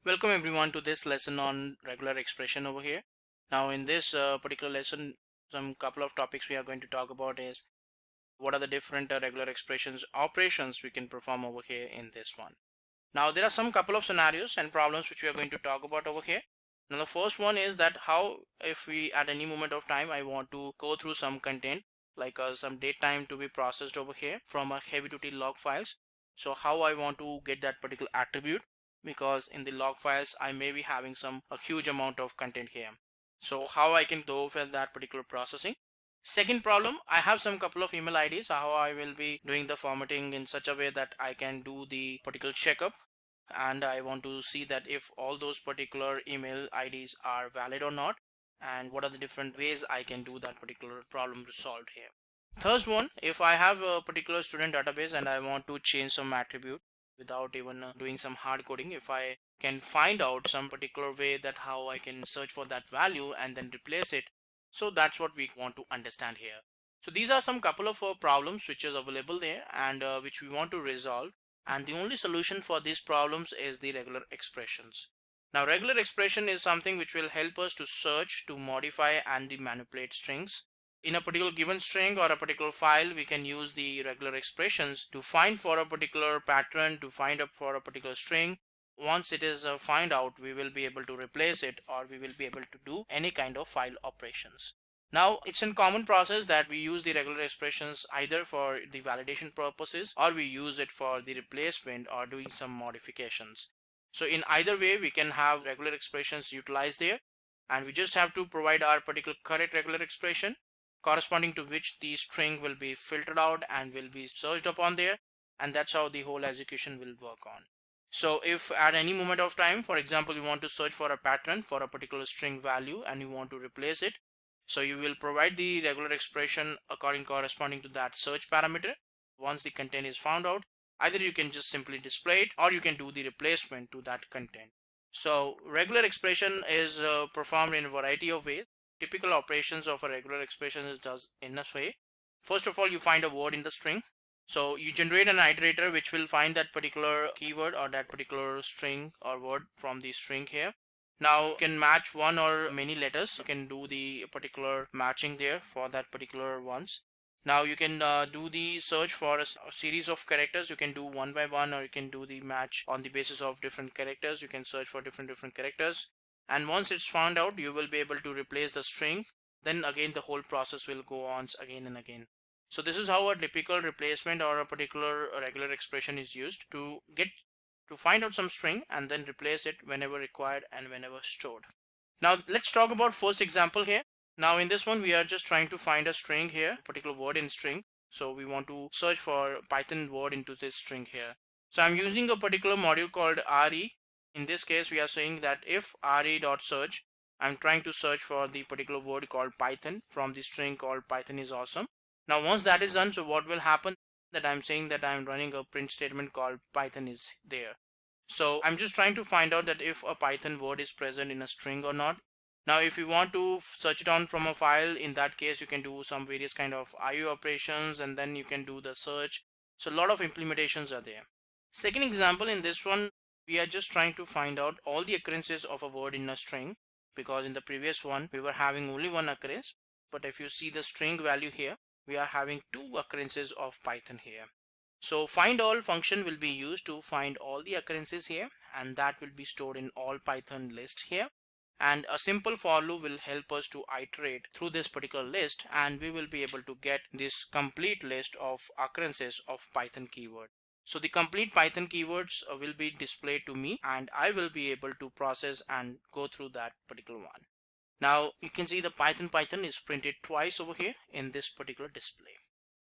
Welcome everyone to this lesson on regular expression over here. Now in this particular lesson, some couple of topics we are going to talk about is what are the different regular expressions operations we can perform over here in this one. Now there are some couple of scenarios and problems which we are going to talk about over here. Now the first one is that how if we at any moment of time I want to go through some content like some date time to be processed over here from a heavy duty log files. So how I want to get that particular attribute, because in the log files I may be having a huge amount of content here. So how I can go for that particular processing. Second problem, I have some couple of email IDs, how I will be doing the formatting in such a way that I can do the particular checkup, and I want to see that if all those particular email IDs are valid or not, and what are the different ways I can do that particular problem resolved here. Third one, if I have a particular student database and I want to change some attribute without even doing some hard coding, if I can find out some particular way that how I can search for that value and then replace it. So that's what we want to understand here. So these are some couple of problems which is available there and which we want to resolve. And the only solution for these problems is the regular expressions. Now regular expression is something which will help us to search, to modify and to manipulate strings. In a particular given string or a particular file, we can use the regular expressions to find for a particular pattern, to find up for a particular string. Once it is find out, we will be able to replace it, or we will be able to do any kind of file operations. Now it's a common process that we use the regular expressions either for the validation purposes or we use it for the replacement or doing some modifications. So in either way we can have regular expressions utilized there, and we just have to provide our particular correct regular expression corresponding to which the string will be filtered out and will be searched upon there, and that's how the whole execution will work on. So if at any moment of time, for example, you want to search for a pattern for a particular string value and you want to replace it, so you will provide the regular expression corresponding to that search parameter. Once the content is found out, either you can just simply display it or you can do the replacement to that content. So regular expression is performed in a variety of ways. Typical operations of a regular expression is does in this way. First of all, you find a word in the string. So you generate an iterator which will find that particular keyword or that particular string or word from the string here. Now you can match one or many letters. You can do the particular matching there for that particular ones. Now you can do the search for a series of characters. You can do one by one, or you can do the match on the basis of different characters. You can search for different characters, and once it's found out, you will be able to replace the string. Then again the whole process will go on again and again. So this is how a typical replacement or a particular regular expression is used to find out some string and then replace it whenever required and whenever stored. Now let's talk about first example here. Now in this one we are just trying to find a string here, particular word in string. So we want to search for Python word into this string here. So I'm using a particular module called RE. In this case we are saying that if re.search, I'm trying to search for the particular word called Python from the string called Python is awesome. Now once that is done, so what will happen, that I'm saying that I'm running a print statement called Python is there. So I'm just trying to find out that if a Python word is present in a string or not. Now if you want to search it on from a file, in that case you can do some various kind of IO operations and then you can do the search. So a lot of implementations are there. Second example, in this one we are just trying to find out all the occurrences of a word in a string, because in the previous one we were having only one occurrence, but if you see the string value here, we are having two occurrences of Python here. So find all function will be used to find all the occurrences here, and that will be stored in all Python list here. And a simple for loop will help us to iterate through this particular list, and we will be able to get this complete list of occurrences of Python keyword. So the complete Python keywords will be displayed to me, and I will be able to process and go through that particular one. Now you can see the Python is printed twice over here in this particular display.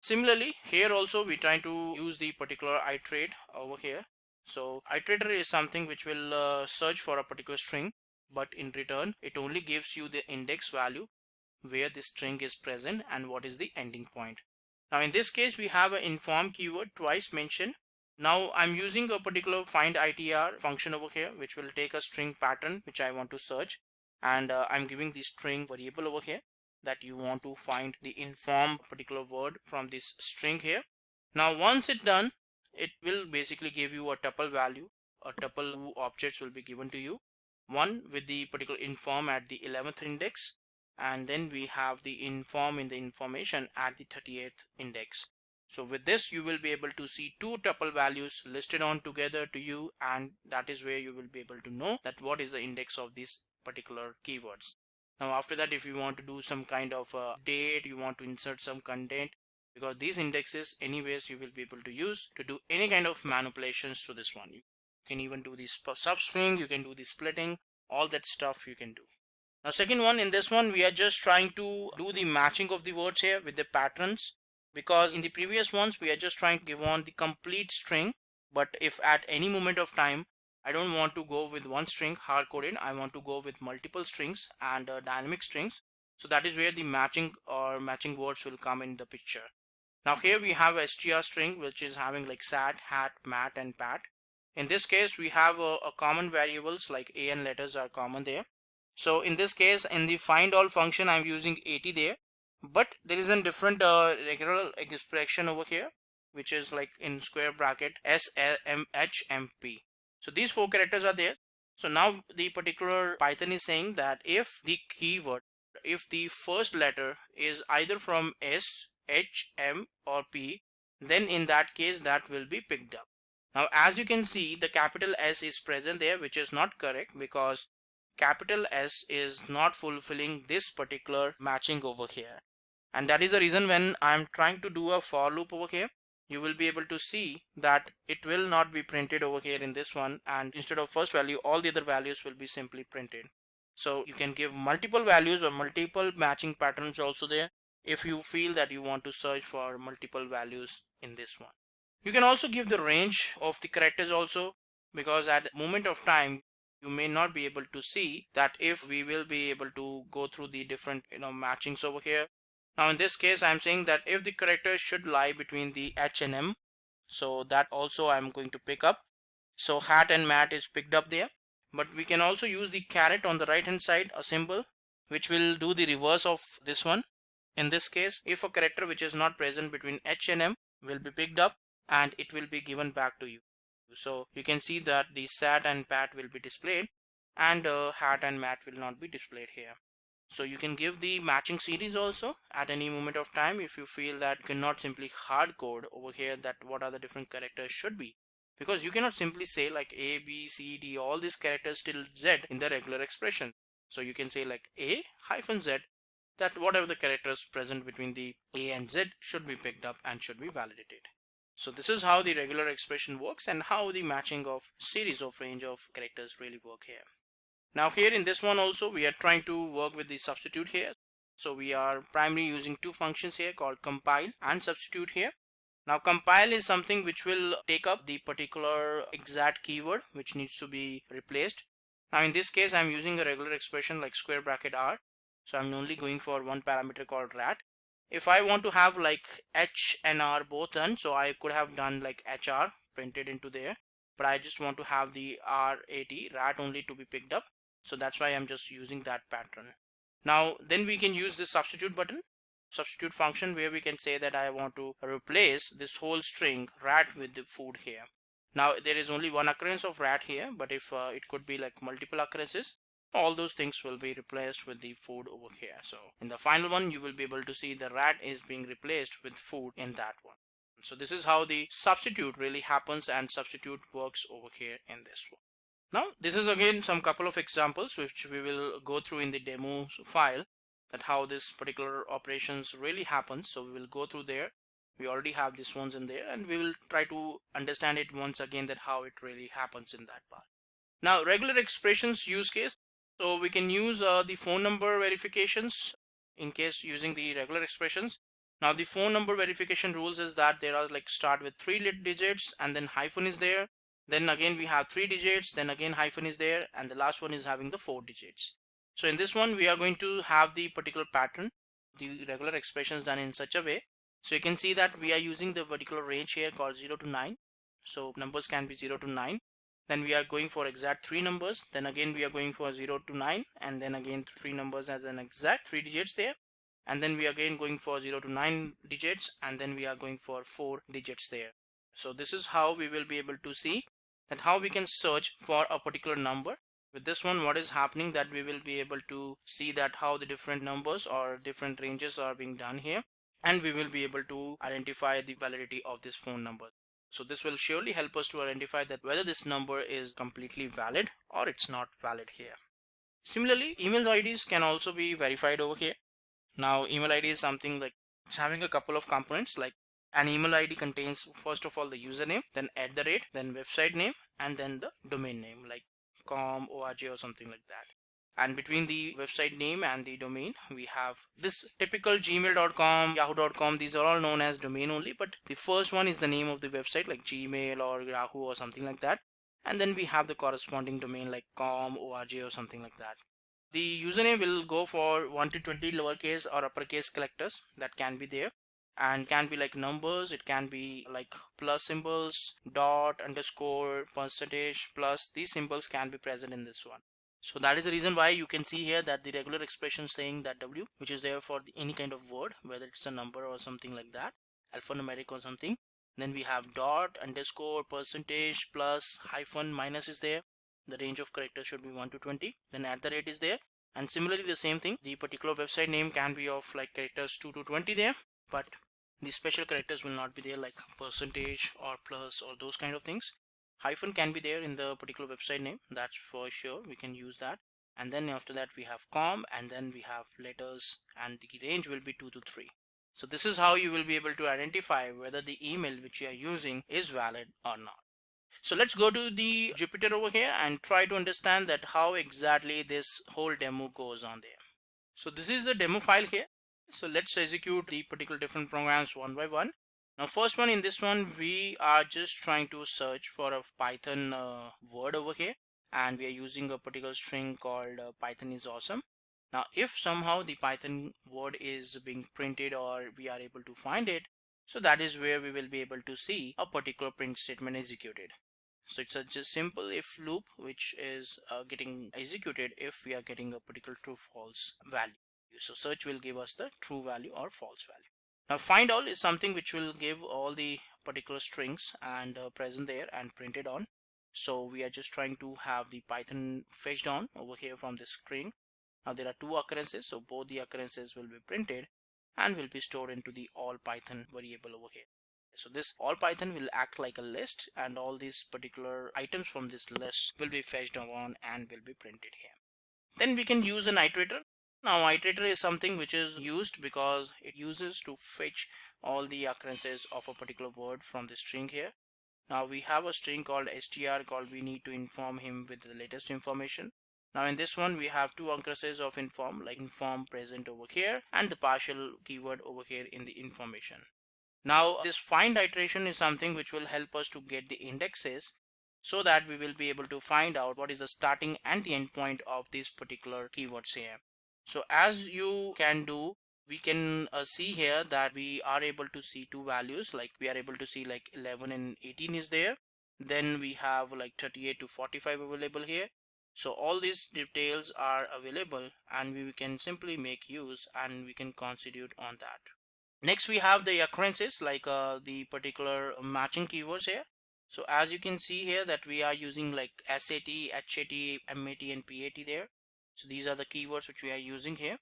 Similarly, here also we try to use the particular iterate over here. So iterator is something which will search for a particular string, but in return it only gives you the index value where the string is present and what is the ending point. Now in this case we have an inform keyword twice mentioned. Now I'm using a particular find itr function over here which will take a string pattern which I want to search, and I'm giving the string variable over here that you want to find the inform particular word from this string here. Now once it's done, it will basically give you a tuple value a tuple objects will be given to you. One with the particular inform at the 11th index, and then we have the inform in the information at the 38th index. So with this, you will be able to see two tuple values listed on together to you, and that is where you will be able to know that what is the index of these particular keywords. Now after that, if you want to do some kind of date, you want to insert some content, because these indexes anyways you will be able to use to do any kind of manipulations to this one. You can even do the substring, you can do the splitting, all that stuff you can do. Now second one, in this one we are just trying to do the matching of the words here with the patterns, because in the previous ones we are just trying to give on the complete string. But if at any moment of time I don't want to go with one string hard coded, I want to go with multiple strings and dynamic strings, so that is where the matching or matching words will come in the picture. Now here we have a str string which is having like sat, hat, mat and pat. In this case we have a common variables like a and letters are common there. So in this case, in the find all function I'm using 80 there, but there is a different regular expression over here which is like in square bracket SMHMP. So these four characters are there. So now the particular Python is saying that if the keyword, if the first letter is either from S, H, M or P, then in that case that will be picked up. Now as you can see, the capital S is present there, which is not correct because capital S is not fulfilling this particular matching over here. And that is the reason when I'm trying to do a for loop over here, you will be able to see that it will not be printed over here in this one, and instead of first value all the other values will be simply printed. So you can give multiple values or multiple matching patterns also there if you feel that you want to search for multiple values in this one. You can also give the range of the characters also, because at the moment of time you may not be able to see that if we will be able to go through the different matchings over here. Now in this case I'm saying that if the character should lie between the H and M, so that also I'm going to pick up. So hat and mat is picked up there, but we can also use the caret on the right hand side, a symbol which will do the reverse of this one. In this case, if a character which is not present between H and M will be picked up and it will be given back to you. So you can see that the sat and pat will be displayed and hat and mat will not be displayed here. So you can give the matching series also at any moment of time if you feel that you cannot simply hard code over here that what are the different characters should be, because you cannot simply say like A, B, C, D, all these characters till Z in the regular expression. So you can say like A hyphen Z, that whatever the characters present between the A and Z should be picked up and should be validated. So this is how the regular expression works and how the matching of series of range of characters really work here. Now here in this one also we are trying to work with the substitute here. So we are primarily using two functions here called compile and substitute here. Now compile is something which will take up the particular exact keyword which needs to be replaced. Now in this case I'm using a regular expression like square bracket R. So I'm only going for one parameter called rat. If I want to have like H and R both done, so I could have done like HR printed into there, but I just want to have the rat only to be picked up. So that's why I'm just using that pattern. Now then we can use this substitute button, substitute function, where we can say that I want to replace this whole string rat with the food here. Now there is only one occurrence of rat here, but if it could be like multiple occurrences, all those things will be replaced with the food over here. So in the final one you will be able to see the rat is being replaced with food in that one. So this is how the substitute really happens and substitute works over here in this one. Now this is again some couple of examples which we will go through in the demo file, that how this particular operations really happens. So we will go through there. We already have these ones in there and we will try to understand it once again, that how it really happens in that part. Now regular expressions use case. So we can use the phone number verifications in case using the regular expressions. Now the phone number verification rules is that there are like start with 3 digits and then hyphen is there. Then again we have 3 digits, then again hyphen is there, and the last one is having the 4 digits. So in this one we are going to have the particular pattern, the regular expressions done in such a way. So you can see that we are using the particular range here called 0 to 9. So numbers can be 0 to 9. Then we are going for exact 3 numbers. Then again we are going for 0 to 9, and then again 3 numbers as an exact 3 digits there. And then we are again going for 0 to 9 digits, and then we are going for 4 digits there. So this is how we will be able to see that how we can search for a particular number. With this one, what is happening that we will be able to see that how the different numbers or different ranges are being done here, and we will be able to identify the validity of this phone number. So this will surely help us to identify that whether this number is completely valid or it's not valid here. Similarly, email IDs can also be verified over here. Now email ID is something like it's having a couple of components. Like an email ID contains first of all the username, then @ then website name, and then the domain name like com, org or something like that. And between the website name and the domain, we have this typical gmail.com, yahoo.com. These are all known as domain only, but the first one is the name of the website like Gmail or Yahoo or something like that. And then we have the corresponding domain like com, org or something like that. The username will go for 1 to 20 lowercase or uppercase characters that can be there, and can be like numbers, it can be like plus symbols, dot, underscore, percentage, plus. These symbols can be present in this one. So that is the reason why you can see here that the regular expression saying that W, which is there for any kind of word, whether it's a number or something like that, alphanumeric or something. Then we have dot, underscore, percentage, plus, hyphen, minus is there. The range of characters should be 1 to 20. Then @ is there. And similarly the same thing, the particular website name can be of like characters 2 to 20 there, but the special characters will not be there like percentage or plus or those kind of things. Hyphen can be there in the particular website name, that's for sure, we can use that. And then after that we have com, and then we have letters, and the range will be 2 to 3. So this is how you will be able to identify whether the email which you are using is valid or not. So let's go to the Jupyter over here and try to understand that how exactly this whole demo goes on there. So this is the demo file here. So let's execute the particular different programs one by one. Now first one, in this one we are just trying to search for a Python word over here, and we are using a particular string called Python is awesome. Now if somehow the Python word is being printed or we are able to find it, so that is where we will be able to see a particular print statement executed. So it's a just simple if loop which is getting executed if we are getting a particular true false value. So search will give us the true value or false value. Now find all is something which will give all the particular strings and present there and printed on. So we are just trying to have the Python fetched on over here from the string. Now there are two occurrences, so both the occurrences will be printed and will be stored into the all Python variable over here. So this all Python will act like a list, and all these particular items from this list will be fetched on and will be printed here. Then we can use an iterator. Now iterator is something which is used because it uses to fetch all the occurrences of a particular word from the string here. Now we have a string called str called we need to inform him with the latest information. Now in this one we have two occurrences of inform, like inform present over here and the partial keyword over here in the information. Now this find iteration is something which will help us to get the indexes, so that we will be able to find out what is the starting and the end point of these particular keywords here. So as you can do, we can see here that we are able to see two values, like we are able to see like 11 and 18 is there. Then we have like 38 to 45 available here. So all these details are available and we can simply make use and we can constitute on that. Next we have the occurrences like the particular matching keywords here. So as you can see here that we are using like SAT, HAT, MAT and PAT there. So these are the keywords which we are using here.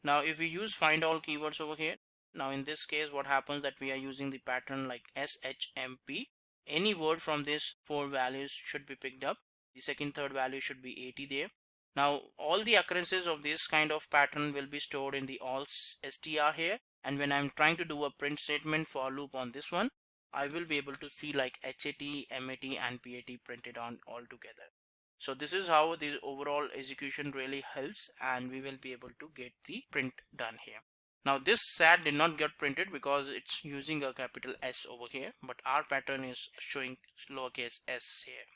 Now if we use find all keywords over here, now in this case what happens that we are using the pattern like SHMP. Any word from these four values should be picked up. The second, third value should be 80 there. Now all the occurrences of this kind of pattern will be stored in the all str here, and when I'm trying to do a print statement for loop on this one, I will be able to see like HAT, MAT and PAT printed on all together. So this is how the overall execution really helps, and we will be able to get the print done here. Now this SAT did not get printed because it's using a capital S over here, but our pattern is showing lowercase s here.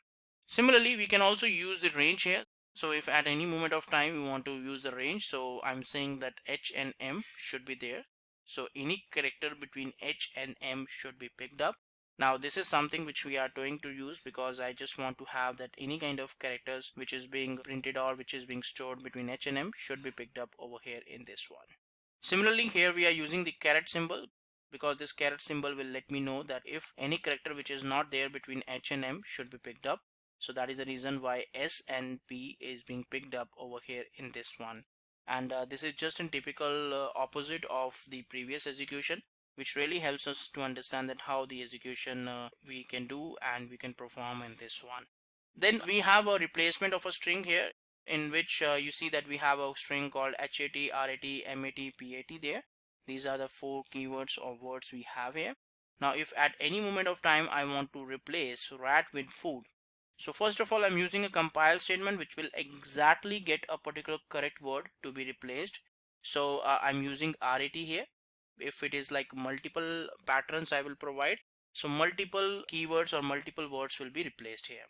Similarly, we can also use the range here. So if at any moment of time we want to use the range, so I'm saying that H and M should be there. So any character between H and M should be picked up. Now this is something which we are going to use because I just want to have that any kind of characters which is being printed or which is being stored between H and M should be picked up over here in this one. Similarly, here we are using the caret symbol because this caret symbol will let me know that if any character which is not there between H and M should be picked up. So that is the reason why S and P is being picked up over here in this one. And this is just a typical opposite of the previous execution, which really helps us to understand that how the execution we can do and we can perform in this one. Then we have a replacement of a string here, in which you see that we have a string called HAT, RAT, MAT, PAT there. These are the 4 keywords or words we have here. Now if at any moment of time I want to replace rat with food, so first of all I'm using a compile statement which will exactly get a particular correct word to be replaced. So I'm using RAT here. If it is like multiple patterns I will provide, so multiple keywords or multiple words will be replaced here.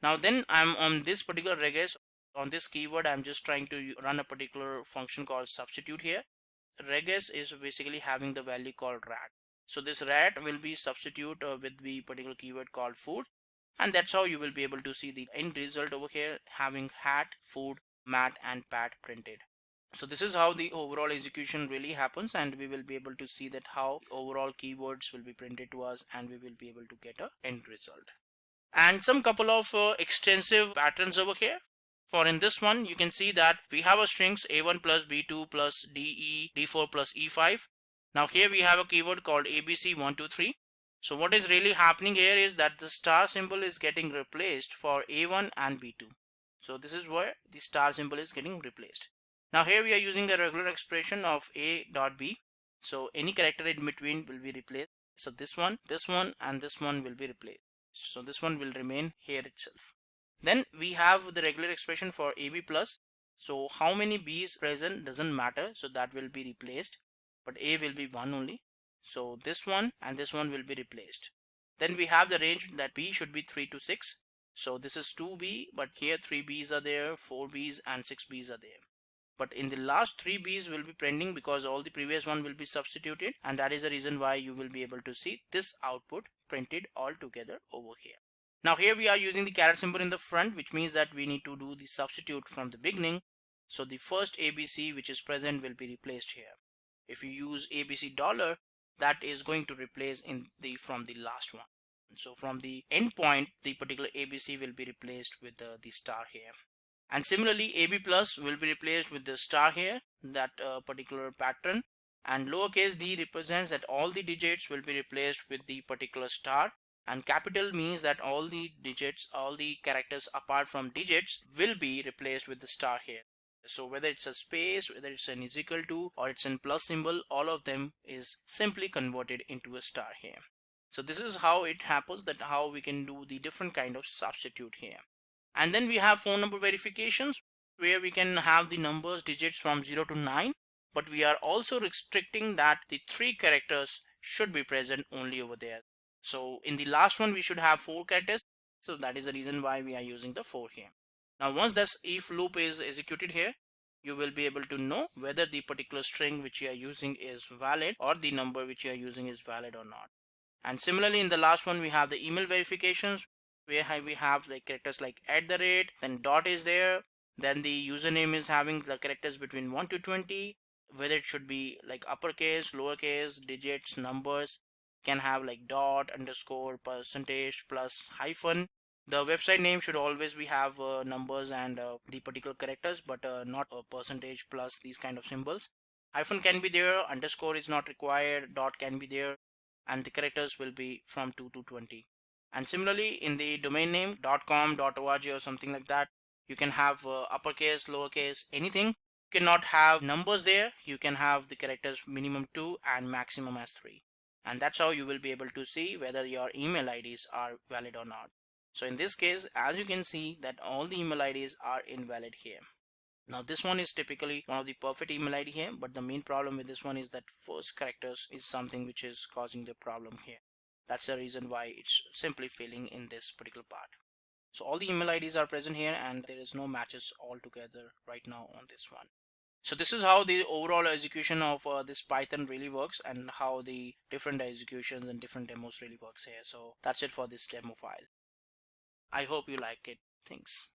Now then I'm on this particular regex, on this keyword I'm just trying to run a particular function called substitute here. Regex is basically having the value called rat. So this rat will be substitute with the particular keyword called food, and that's how you will be able to see the end result over here having hat, food, mat and pat printed. So this is how the overall execution really happens, and we will be able to see that how overall keywords will be printed to us and we will be able to get a end result. And some couple of extensive patterns over here. For in this one you can see that we have a strings A1 plus B2 plus DE, D4 plus E5. Now here we have a keyword called ABC123. So what is really happening here is that the star symbol is getting replaced for A1 and B2. So this is where the star symbol is getting replaced. Now here we are using a regular expression of A dot B. So any character in between will be replaced. So this one and this one will be replaced. So this one will remain here itself. Then we have the regular expression for AB plus. So how many B's present doesn't matter. So that will be replaced, but A will be 1 only. So this one and this one will be replaced. Then we have the range that B should be 3 to 6. So this is 2B, but here 3 B's are there, 4 B's and 6 B's are there. But in the last 3 B's will be pending because all the previous one will be substituted, and that is the reason why you will be able to see this output printed all together over here. Now here we are using the caret symbol in the front, which means that we need to do the substitute from the beginning. So the first ABC which is present will be replaced here. If you use ABC dollar, that is going to replace in the from the last one. So from the endpoint, the particular ABC will be replaced with the star here. And similarly AB plus will be replaced with the star here, that particular pattern. And lowercase d represents that all the digits will be replaced with the particular star. And capital means that all the digits, all the characters apart from digits will be replaced with the star here. So whether it's a space, whether it's an is equal to, or it's in plus symbol, all of them is simply converted into a star here. So this is how it happens, that how we can do the different kind of substitute here. And then we have phone number verifications, where we can have the numbers digits from 0 to 9, but we are also restricting that the 3 characters should be present only over there. So in the last one we should have 4 characters, so that is the reason why we are using the 4 here. Now once this if loop is executed here, you will be able to know whether the particular string which you are using is valid or the number which you are using is valid or not. And similarly in the last one we have the email verifications, where we have like characters like @ then dot is there, then the username is having the characters between 1 to 20, whether it should be like uppercase, lowercase, digits, numbers, can have like dot, underscore, percentage, plus hyphen. The website name should always be have numbers and the particular characters, but not a percentage plus these kind of symbols. Hyphen can be there, underscore is not required, dot can be there, and the characters will be from 2 to 20. And similarly in the domain name .com, .org or something like that, you can have uppercase, lowercase, anything. You cannot have numbers there. You can have the characters minimum 2 and maximum as 3. And that's how you will be able to see whether your email IDs are valid or not. So in this case, as you can see that all the email IDs are invalid here. Now this one is typically one of the perfect email ID here, but the main problem with this one is that first characters is something which is causing the problem here. That's the reason why it's simply failing in this particular part. So all the email IDs are present here and there is no matches altogether right now on this one. So this is how the overall execution of this Python really works, and how the different executions and different demos really works here. So that's it for this demo file. I hope you like it. Thanks.